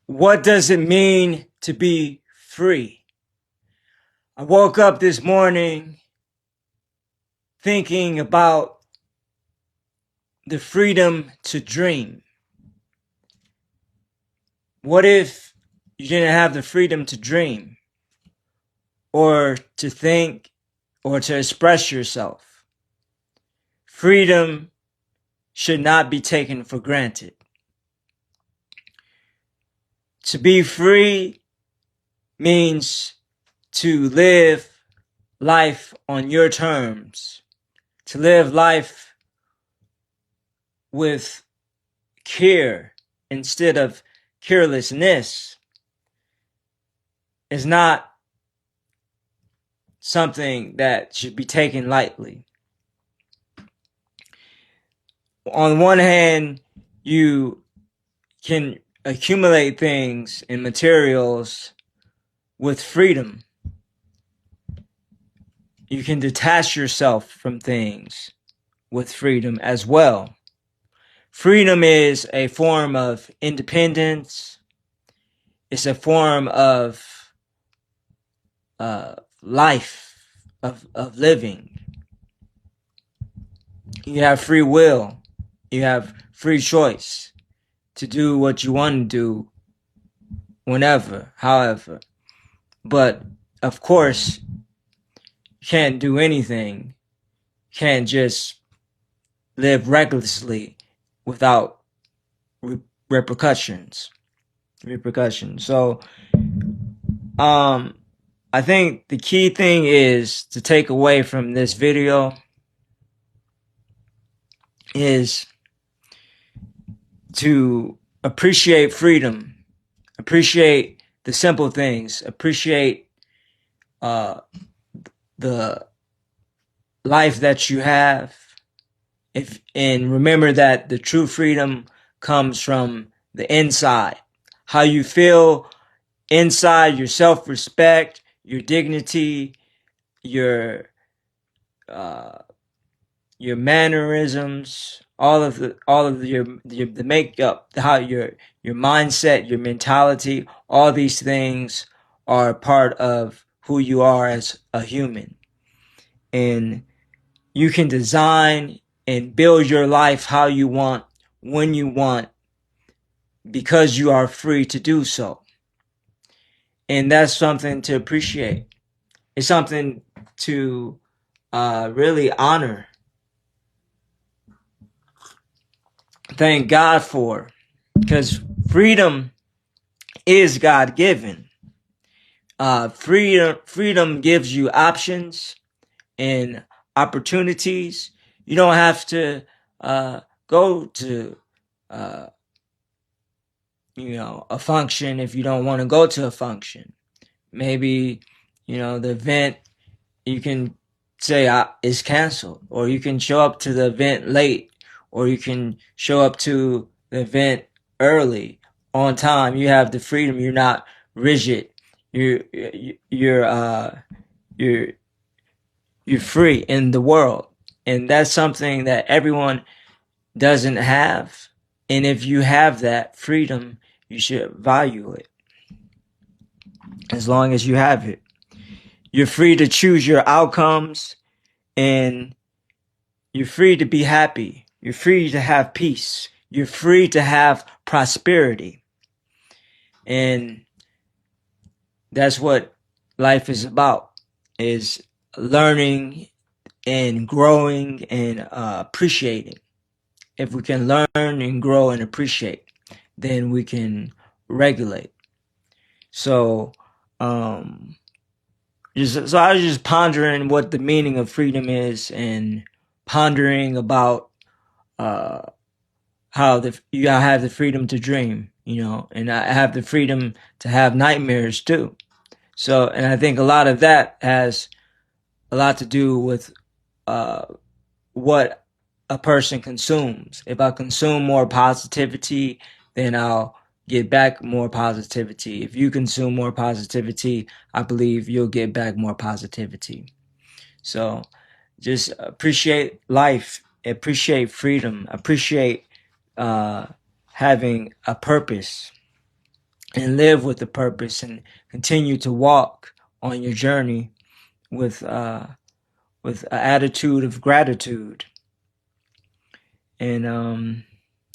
What does it mean to be free? I woke up this morning thinking about the freedom to dream. What if you didn't have the freedom to dream or to think or to express yourself? Freedom should not be taken for granted. To be free means to live life on your terms, to live life with care instead of carelessness is not something that should be taken lightly. On one hand, you can accumulate things and materials with freedom. You can detach yourself from things with freedom as well. Freedom is a form of independence. It's a form of life, of living. You have free will. You have free choice to do what you want to do whenever, however. But of course, you can't do anything. You can't just live recklessly without repercussions. So, I think the key thing is to take away from this video is to appreciate freedom, appreciate the simple things, appreciate the life that you have, and remember that the true freedom comes from the inside. How you feel inside, your self-respect, your dignity, your mannerisms, all of the makeup, how your mindset, your mentality, all these things are part of who you are as a human. And you can design and build your life how you want, when you want, because you are free to do so. And that's something to appreciate. It's something to really honor. Thank God for, because freedom is God-given. Freedom gives you options and opportunities. You don't have to go to a function if you don't want to go to a function. Maybe the event, you can say is canceled, or you can show up to the event late, or you can show up to the event early, on time. You have the freedom. You're not rigid. You're free in the world, and that's something that everyone doesn't have. And if you have that freedom, you should value it as long as you have it. You're free to choose your outcomes, and you're free to be happy. You're free to have peace. You're free to have prosperity. And that's what life is about, is learning and growing and appreciating. If we can learn and grow and appreciate, then we can regulate. So, I was just pondering what the meaning of freedom is, and pondering about how you have the freedom to dream, and I have the freedom to have nightmares too. So, and I think a lot of that has a lot to do with what a person consumes. If I consume more positivity, then I'll get back more positivity. If you consume more positivity, I believe you'll get back more positivity. So just appreciate life, appreciate freedom, appreciate having a purpose. and live with a purpose and continue to walk on your journey with an attitude of gratitude. And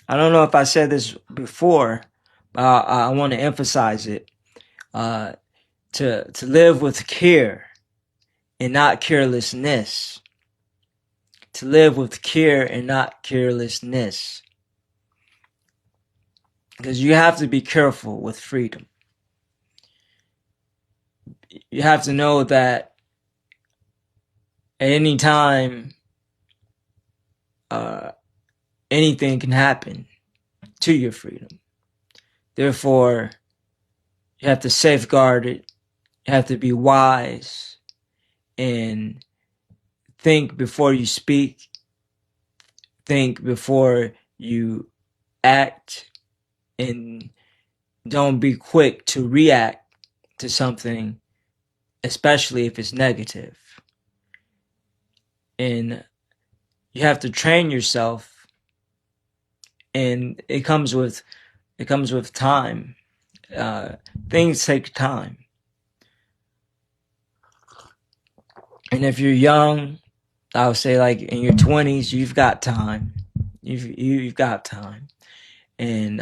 I don't know if I said this before, but I want to emphasize it. To live with care and not carelessness. To live with care and not carelessness. Because you have to be careful with freedom. You have to know that at any time, anything can happen to your freedom. Therefore, you have to safeguard it. You have to be wise and think before you speak. Think before you act, and don't be quick to react to something, especially if it's negative. And you have to train yourself, and it comes with time. Things take time. And if you're young, I would say like in your 20s, you've got time. You've got time. And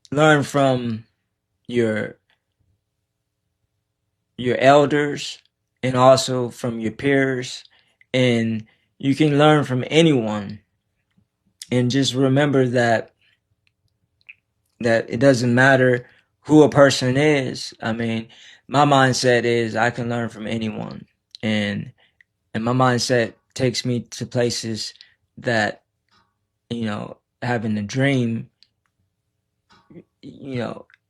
learn from your elders and also from your peers, and you can learn from anyone. And just remember that it doesn't matter who a person is. I mean, my mindset is I can learn from anyone, and my mindset takes me to places that, having a dream,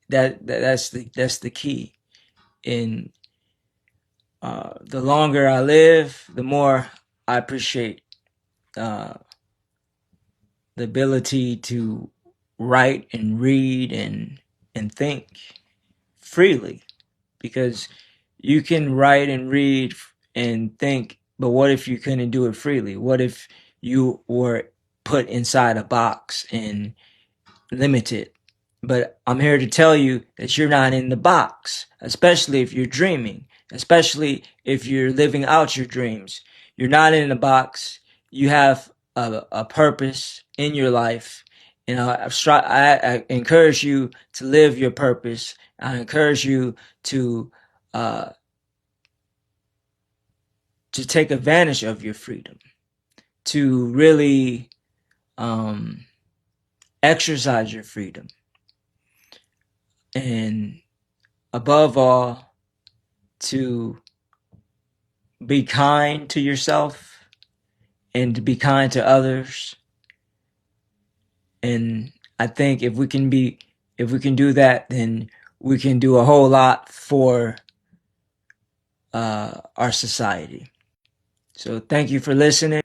that's the key. And the longer I live, the more I appreciate the ability to write and read and think freely. Because you can write and read and think, but what if you couldn't do it freely? What if you were put inside a box and limited? But I'm here to tell you that you're not in the box, especially if you're dreaming, especially if you're living out your dreams. You're not in the box. You have a purpose in your life. And I encourage you to live your purpose. I encourage you to take advantage of your freedom, to really exercise your freedom. And above all, to be kind to yourself and to be kind to others. And I think if we can do that, then we can do a whole lot for our society. So thank you for listening.